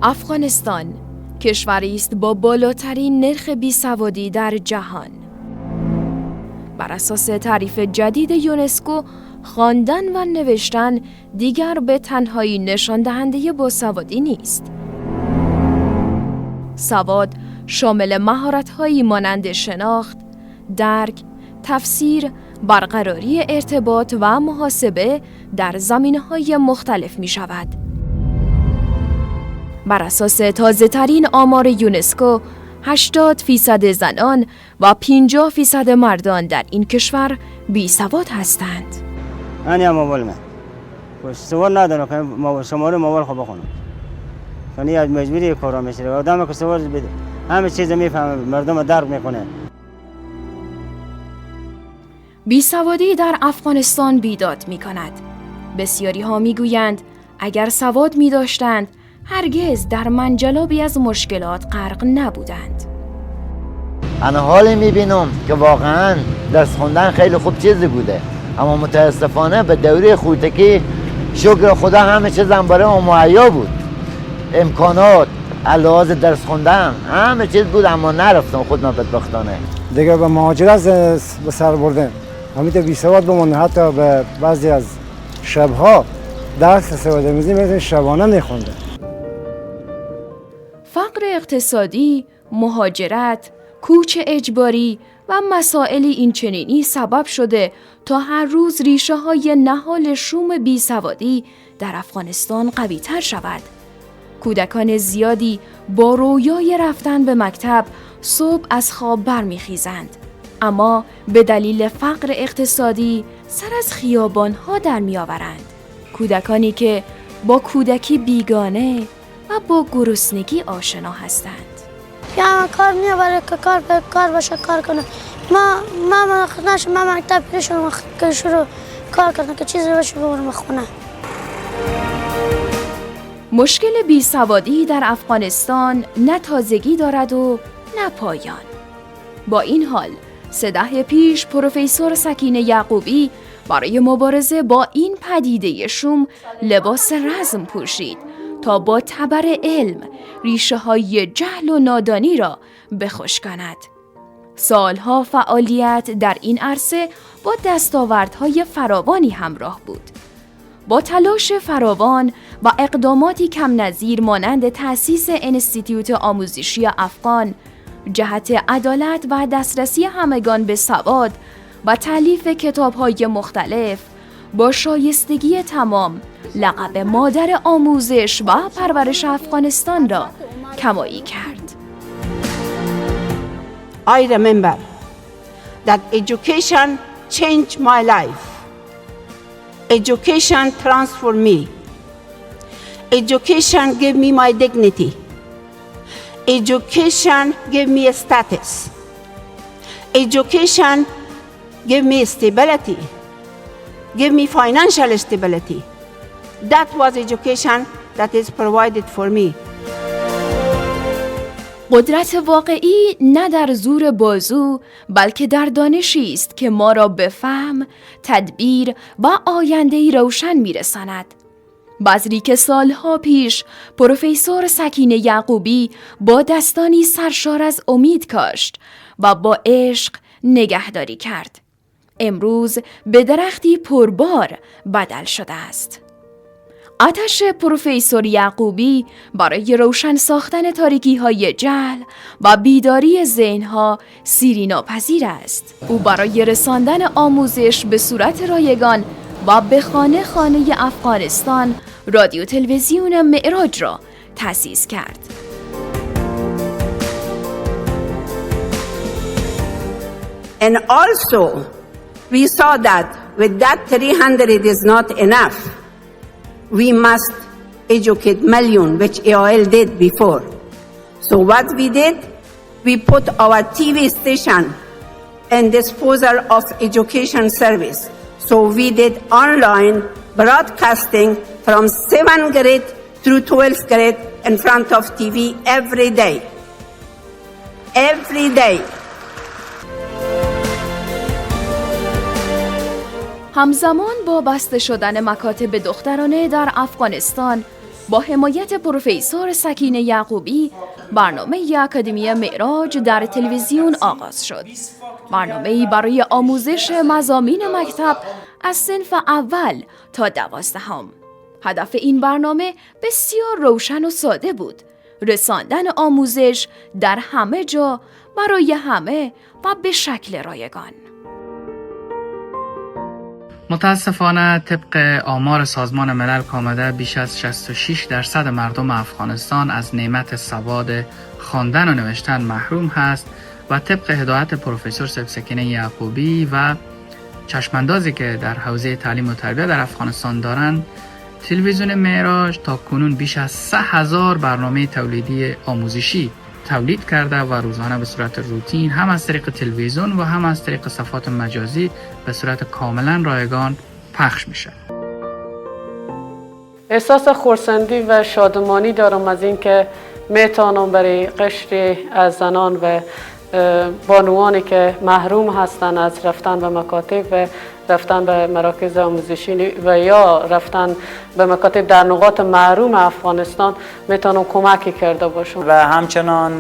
افغانستان کشوری است با بالاترین نرخ بیسوادی در جهان. بر اساس تعریف جدید یونسکو، خواندن و نوشتن دیگر به تنهایی نشان دهنده باسوادی نیست. سواد شامل مهارت‌هایی مانند شناخت، درک، تفسیر، برقراری ارتباط و محاسبه در زمینه‌های مختلف می‌شود. بر اساس تازه‌ترین آمار یونسکو، 80% زنان و 50% مردان در این کشور بیسواد هستند. من موبایل من سوال ندارم که شماره موبایل خو بخونم. یعنی از مجبوری کارا میشه. آدم که سوال بده همه چیز میفهمه، مردم درک میکنه. بیسوادی در افغانستان بیداد میکند. بسیاری ها میگویند اگر سواد میداشتند هرگز در منجلابی از مشکلات غرق نبودند. انا حالی میبینم که واقعا درس خوندن خیلی خوب چیزی بوده، اما متاسفانه به دوره خودکی شکر خدا همه چیزم برای ما مهیا بود. امکانات، لحاظ درس خوندن همه چیز بود، اما نرفتم خودم بدبختانه. دیگه به مهاجرت به سر بردم. همین بیسواد بمونه، حتی به بعضی از شبها درس استفاده می‌کنیم، شبانه می‌خونده. فقر اقتصادی، مهاجرت، کوچ اجباری و مسائل اینچنینی سبب شده تا هر روز ریشه های نهال شوم بیسوادی در افغانستان قوی تر شود. کودکان زیادی با رویای رفتن به مکتب صبح از خواب برمیخیزند، اما به دلیل فقر اقتصادی سر از خیابان‌ها در میآورند. کودکانی که با کودکی بیگانه و با گرسنگی آشنا هستند. یا کار میبره که کار باشه کار کنه. ما خدناش ما مکتب شروع کار کنه که چیزی باشه ببرم خونه. مشکل بیسوادی در افغانستان نه تازگی دارد و نه پایان. با این حال 3 دهه پیش پروفسور سکینه یعقوبی برای مبارزه با این پدیده شوم لباس رزم پوشید تا با تبر علم ریشه های جهل و نادانی را بخشکاند. سالها فعالیت در این عرصه با دستاوردهای فراوانی همراه بود. با تلاش فراوان و اقداماتی کم نظیر مانند تأسیس انستیتیوت آموزشی افغان، جهت عدالت و دسترسی همگان به سواد و تألیف کتاب‌های مختلف، با شایستگی تمام لقب مادر آموزش و پرورش افغانستان را کمایی کرد. I remember that education changed my life. Education transformed me. Education gave me my dignity. Education gave me a status. Education gave me stability. Gave me financial stability. That was education that is provided for me. قدرت واقعی نه در زور بازو، بلکه در دانشی است که ما را به فهم، تدبیر و آینده‌ای روشن می‌رساند. بذری که سالها پیش پروفسور سکینه یعقوبی با دستانی سرشار از امید کاشت و با عشق نگهداری کرد. امروز به درختی پربار بدل شده است. آتش پروفسور یعقوبی برای روشن ساختن تاریکی‌های جهل و بیداری ذهن‌ها سیری ناپذیر است. او برای رساندن آموزش به صورت رایگان و به خانه خانه افغانستان رادیو تلویزیون معراج را تأسیس کرد. And also we saw that with that 300 is not enough. We must educate millions, which AOL did before. So what we did, we put our TV station in disposal of education service. So we did online broadcasting from 7th grade through 12th grade in front of TV every day. Every day. همزمان با بسته شدن مکاتب دخترانه در افغانستان، با حمایت پروفسور سکینه یعقوبی برنامه اکادمی معراج در تلویزیون آغاز شد. برنامه‌ای برای آموزش مضامین مکتب از صنف اول تا 12ام. هدف این برنامه بسیار روشن و ساده بود: رساندن آموزش در همه جا، برای همه و به شکل رایگان. متاسفانه طبق آمار سازمان ملل که آمده بیش از 66% مردم افغانستان از نعمت سواد خواندن و نوشتن محروم هست و طبق هدایت پروفسور سکینه یعقوبی و چشماندازی که در حوزه تعلیم و تربیت در افغانستان دارند، تلویزیون معراج تا کنون بیش از 3,000 برنامه تولیدی آموزشی تولید کرده و روزانه به صورت روتین هم از طریق تلویزیون و هم از طریق صفحات مجازی به صورت کاملا رایگان پخش میشه. احساس خرسندی و شادمانی دارم از اینکه میتونم برای قشری از زنان و بانوانی که محروم هستند از رفتن به مکاتب و رفتن به مراکز آموزشی و یا رفتن به مکاتب در نقاط محروم افغانستان میتونم کمکی کرده باشم. و همچنان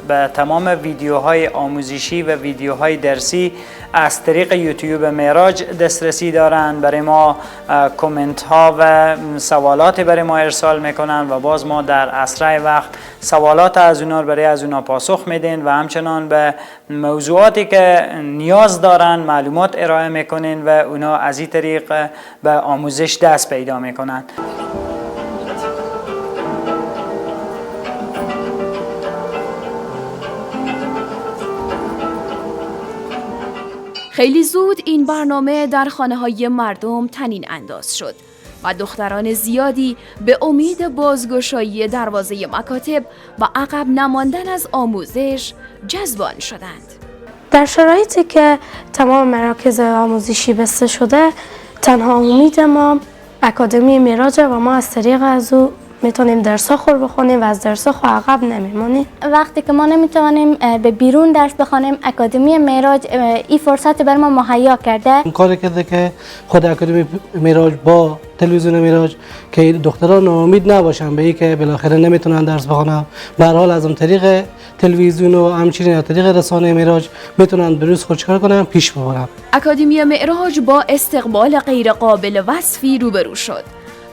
به تمام ویدیوهای آموزشی و ویدیوهای درسی از طریق یوتیوب معراج دسترسی دارند. برای ما کامنت ها و سوالات برای ما ارسال میکنن و باز ما در اسرع وقت سوالات از اونا پاسخ میدین و همچنان به موضوعاتی که نیاز دارن معلومات ارائه میکنین و اونا از این طریق به آموزش دست پیدا میکنن. خیلی زود این برنامه در خانه‌های مردم طنین انداز شد و دختران زیادی به امید بازگشایی دروازه مکاتب و عقب نماندن از آموزش جذبان شدند. در شرایطی که تمام مراکز آموزشی بسته شده، تنها امید ما اکادمی معراج و ما از طریق از او میتونیم درس‌ها خور بخونیم و از درس‌ها خو عقب نمیمونیم. وقتی که ما نمیتونیم به بیرون درس بخونیم، اکادمی معراج این فرصت بر ما مهیا کرده. این کار کرده که خود اکادمی معراج با تلویزیون معراج که دختران ناامید نباشن به این که بالاخره نمیتونن درس بخونن، به هر حال از اون طریق تلویزیون و همچنین از طریق رسانه معراج میتونن بروز خود چیکار کنن، پیش ببرن. اکادمی معراج با استقبال غیر قابل وصفی روبرو شد،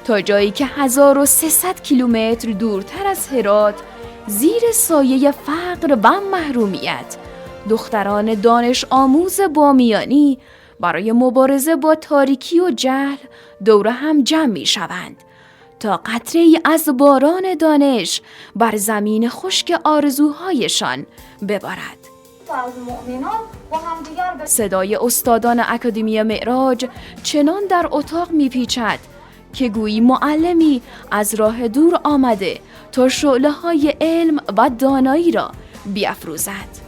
تا جایی که 1300 کیلومتر دورتر از هرات، زیر سایه فقر و محرومیت، دختران دانش آموز بامیانی برای مبارزه با تاریکی و جهل دور هم جمع می شوند تا قطره‌ای از باران دانش بر زمین خشک آرزوهایشان ببارد. صدای استادان اکادمی معراج چنان در اتاق می پیچد که گویی معلمی از راه دور آمده تا شعله‌های علم و دانایی را بیافروزد.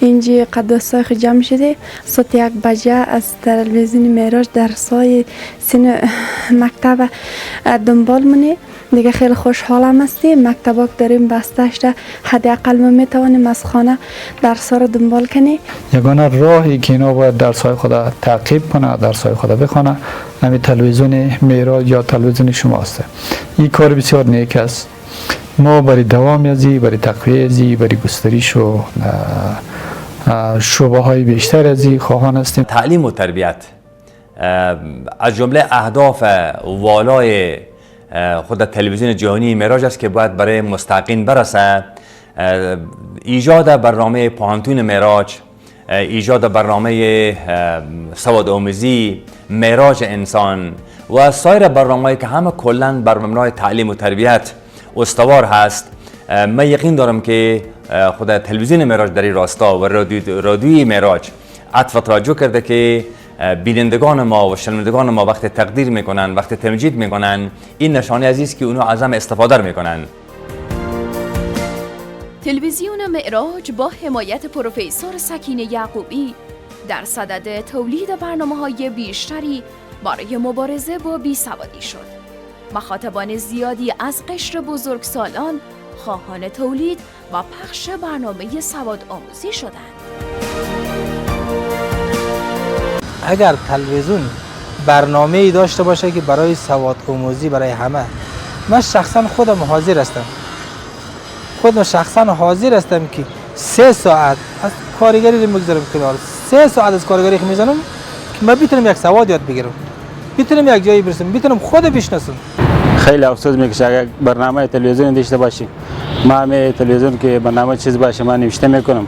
اینجا قداسای خود جمع شده، صوت 1 بجه از تلویزیون معراج در سای سین مکتب دنبال مونه. دیگه خیلی خوشحالم هستیم. مکتبا که داریم بسته شده، حداقل ما میتوانیم از خانه درس رو دنبال کنیم. یگانه راهی که اینا باید درس‌های خود تعقیب کنه، درس‌های خود بخونه، همین تلویزیون معراج یا تلویزیون شماست. این کار بسیار نیک است. ما برای دوام ازی، برای تقویه ازی، برای گسترش و شعبه های بیشتر ازی خواهان هستیم. تعلیم و تربیت از جمله اهداف والای خود تلویزیون جهانی معراج است که باید برای مستحقین برسه. ایجاد برنامه پانتون معراج، ایجاد برنامه سواد آموزی معراج انسان و سایر برنامه‌ای که همه کلاً بر مبنای تعلیم و تربیت استوار هست. من یقین دارم که خود تلویزیون معراج در این راستا و رادیوی معراج عطف توجه کرده که بینندگان ما و شنوندگان ما وقت تقدیر میکنن، وقت تمجید میکنن، این نشانه عزیز که اونا از هم استفاده میکنن. تلویزیون معراج با حمایت پروفسور سکینه یعقوبی در صدد تولید برنامه‌های بیشتری برای مبارزه با بیسوادی شد. مخاطبان زیادی از قشر بزرگسالان خواهان تولید و پخش برنامه سواد آموزی شدند. اگر تلویزیون برنامه‌ای داشته باشه که برای سواد آموزی برای همه، من شخصا خودم حاضر هستم که 3 ساعت از کارگری رو میگذارم کنار، 3 ساعت از کارگری که میزنم که من بتونم یک سواد یاد بگیرم، بتونم یک جایی برسم، بتونم خود بشناسم. خیلی افسوس میکشه اگر برنامه تلویزیون داشته باشی. ما همه تلویزیون که برنامه چیز باشه من نوشته میکنم،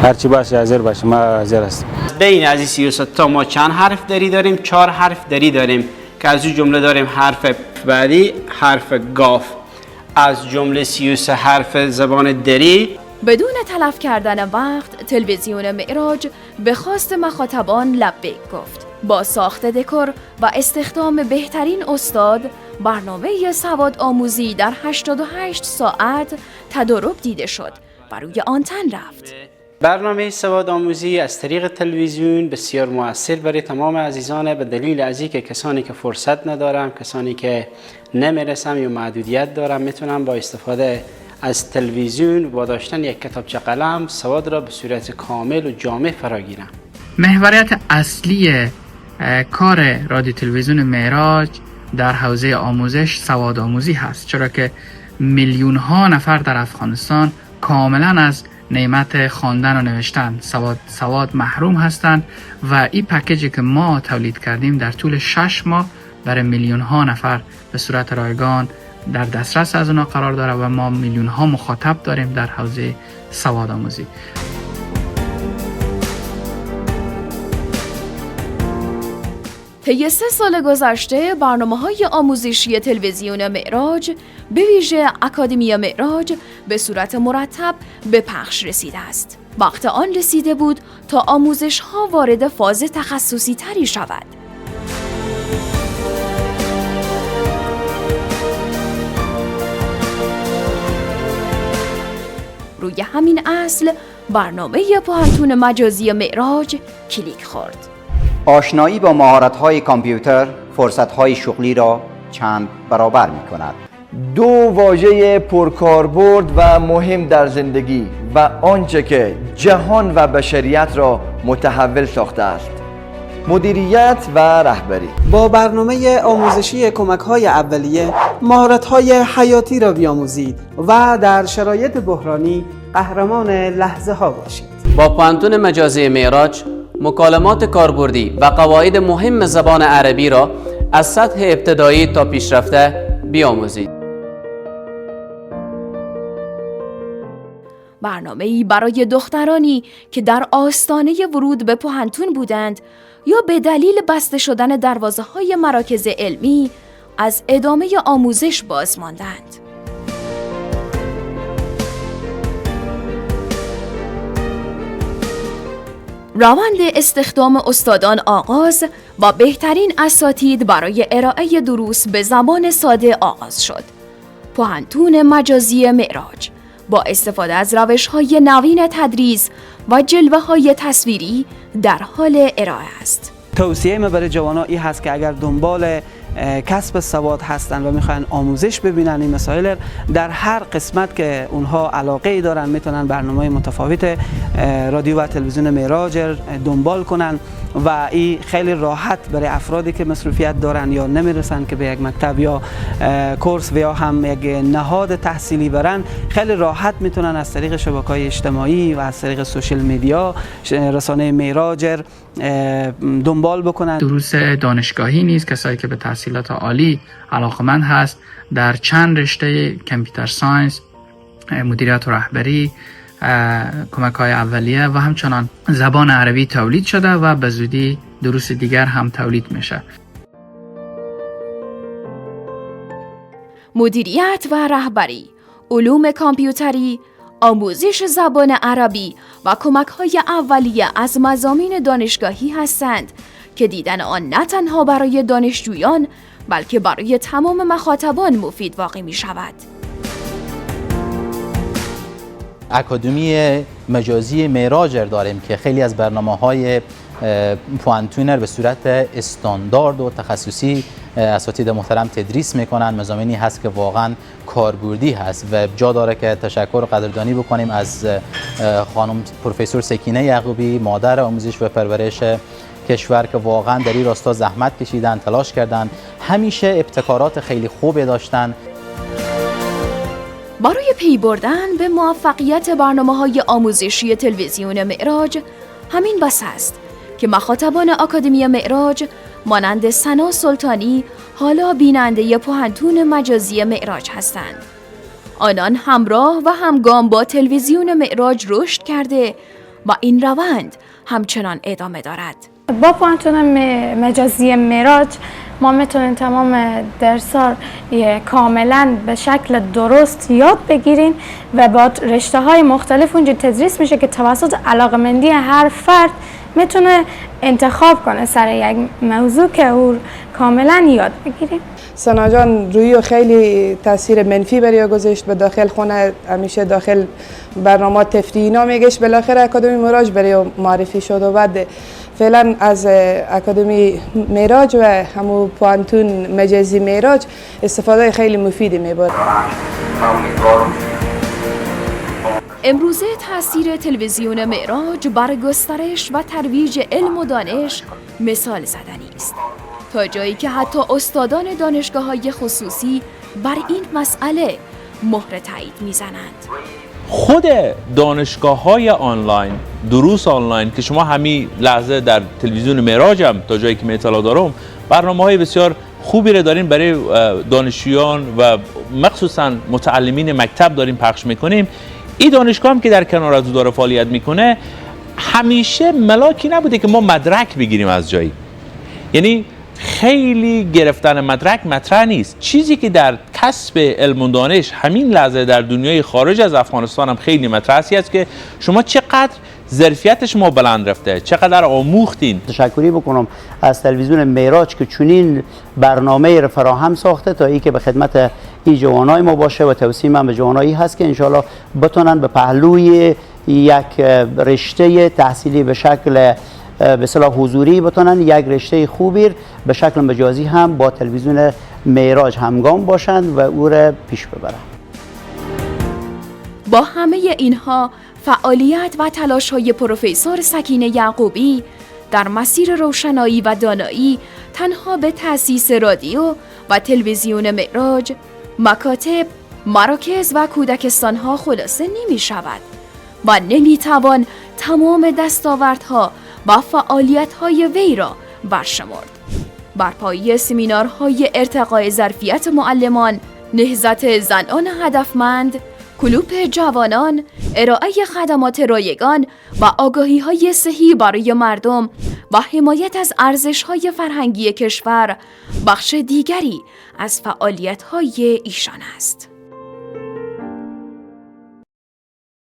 هرچی باشه حاضر باشه، ما حاضر هستیم. بین از 33 تا ما چند حرف دری داریم؟ 4 حرف دری داریم که از این جمله داریم حرف بعدی، حرف گاف. از جمله 33 حرف زبان دری. بدون تلف کردن وقت، تلویزیون معراج به خواست مخاطبان لبیک گفت. با ساخت دکور و استخدام بهترین استاد، برنامه سواد آموزی در 88 ساعت تدارک دیده شد و روی آنتن رفت. برنامه سواد آموزی از طریق تلویزیون بسیار مؤثر برای تمام عزیزان، به دلیل از اینکه کسانی که فرصت ندارن، کسانی که نمیرسن یا محدودیت دارن، میتونن با استفاده از تلویزیون با داشتن یک کتابچه قلم سواد را به صورت کامل و جامع فراگیرن. محوریت اصلی کار رادیو تلویزیون معراج در حوزه آموزش سواد آموزی هست، چرا که میلیون ها نفر در افغانستان کاملا از نعمت خواندن و نوشتن سواد محروم هستند و این پکیجی که ما تولید کردیم در طول 6 ماه برای میلیون ها نفر به صورت رایگان در دسترس از اونا قرار داره و ما میلیون ها مخاطب داریم در حوزه سواد آموزی. طی 3 سال گذشته برنامه‌های آموزشی تلویزیون معراج به ویژه اکادمی معراج به صورت مرتب به پخش رسیده است. وقت آن رسیده بود تا آموزش‌ها وارد فاز تخصصی تری شود. روی همین اصل برنامه پوهنتون مجازی معراج کلیک خورد. آشنایی با مهارت‌های کامپیوتر فرصت‌های شغلی را چند برابر می‌کند. 2 واژه پرکاربرد و مهم در زندگی و آنچه که جهان و بشریت را متحول ساخته است: مدیریت و رهبری. با برنامه آموزشی کمک‌های اولیه مهارت‌های حیاتی را بیاموزید و در شرایط بحرانی قهرمان لحظه‌ها باشید. با پوهنتون مجازی معراج مکالمات کاربردی و قواعد مهم زبان عربی را از سطح ابتدایی تا پیشرفته بیاموزید. برنامه‌ای برای دخترانی که در آستانه ورود به پوهنتون بودند یا به دلیل بسته شدن دروازه‌های مراکز علمی از ادامه آموزش باز ماندند. روند استخدام استادان آغاز و بهترین اساتید برای ارائه دروس به زبان ساده آغاز شد. پوهنتون مجازی معراج با استفاده از روش‌های نوین تدریس و جلوه‌های تصویری در حال ارائه است. توصیه ما برای جوانان این هست که اگر دنبال کسب سواد هستن و میخوان آموزش ببینن این مسائل، در هر قسمت که اونها علاقه ای دارن میتونن برنامه متفاوت رادیو و تلویزیون معراج دنبال کنن و این خیلی راحت برای افرادی که مصروفیت دارن یا نمیرسن که به یک مکتب یا کورس و یا هم یک نهاد تحصیلی برن، خیلی راحت میتونن از طریق شبکه‌های اجتماعی و از طریق سوشال میدیا، رسانه معراج دنبال بکنن. دروس دانشگاهی نیست، کسایی که به تحصیلات عالی علاقمند هست در چند رشته کامپیوتر ساینس، مدیریت و رهبری، کمک‌های اولیه و همچنان زبان عربی تولید شده و به زودی دروس دیگر هم تولید میشه. مدیریت و رهبری، علوم کامپیوتری، آموزش زبان عربی و کمک‌های اولیه از مضامین دانشگاهی هستند که دیدن آن نه تنها برای دانشجویان بلکه برای تمام مخاطبان مفید واقع می شود. اکادمی مجازی معراج داریم که خیلی از برنامه‌های پوانتونر به صورت استاندارد و تخصصی اساتید محترم تدریس میکنن. مضامینی هست که واقعا کاربردی هست و جا داره که تشکر و قدردانی بکنیم از خانم پروفسور سکینه یعقوبی، مادر آموزش و پرورش کشور، که واقعا در این راستا زحمت کشیدن، تلاش کردن، همیشه ابتکارات خیلی خوبی داشتن. برای پی بردن به موفقیت برنامه‌های آموزشی تلویزیون معراج همین بس است که مخاطبان آکادمی معراج مانند سنا سلطانی حالا بیننده پوهنتون مجازی معراج هستند. آنان همراه و همگام با تلویزیون معراج رشد کرده و این روند همچنان ادامه دارد. با پوهنتون مجازی معراج ما میتونیم تمام درس‌ها کاملا به شکل درست یاد بگیریم و با رشته های مختلف اونجا تدریس میشه که توسط علاقمندی هر فرد میتونه انتخاب کنه سر یک موضوع که او کاملا یاد بگیریم. سنا جان روی خیلی تاثیر منفی برای گذاشت. به داخل خونه همیشه داخل برنامه تفریحی اینا میگشت، بالاخره اکادمی معراج برای معرفی شد و بعد فعلا از اکادمی معراج و همون پوهنتون مجازی معراج استفاده خیلی مفیدی میبرد. امروزه تاثیر تلویزیون معراج بر گسترش و ترویج علم و دانش مثال زدنی است، تا جایی که حتی استادان دانشگاه‌های خصوصی بر این مسئله مهر تایید میزنند. خود دانشگاه‌های آنلاین، دروس آنلاین که شما همین لحظه در تلویزیون معراج هم تا جایی که من اطلاع دارم برنامه‌های بسیار خوبی رو داریم برای دانشجویان و مخصوصا متعلمین مکتب داریم پخش میکنیم. این دانشگاه هم که در کنار از او داره فعالیت میکنه همیشه ملاکی نبوده که ما مدرک بگیریم از جایی، یعنی خیلی گرفتن مدرک مطرح نیست. چیزی که در کسب علم و دانش همین لحظه در دنیای خارج از افغانستان هم خیلی مطرح است که شما چقدر ظرفیت شما بلند رفته، چقدر آموختین. تشکری بکنم از تلویزیون معراج که چنین برنامه را فراهم ساخته تا ای که به خدمت این جوانای ما باشه و توصیه من به جوانایی هست که انشالله بتونن به پهلوی یک رشته تحصیلی به شکل به اصطلاح حضوری بتونن یک رشته خوبی به شکل مجازی هم با تلویزیون معراج همگام باشند و او را پیش ببرند. با همه اینها فعالیت و تلاش‌های پروفسور سکینه یعقوبی در مسیر روشنایی و دانایی تنها به تأسیس رادیو و تلویزیون معراج، مکاتب، مراکز و کودکستان‌ها خلاصه نمی شود و نمی توان تمام دستاوردها و فعالیت‌های وی را برشمرد. برپایی سمینارهای ارتقای ظرفیت معلمان، نهضت زنان هدفمند، کلوپ جوانان، ارائه خدمات رایگان و آگاهی‌های صحی برای مردم و حمایت از ارزش‌های فرهنگی کشور بخش دیگری از فعالیت‌های ایشان است.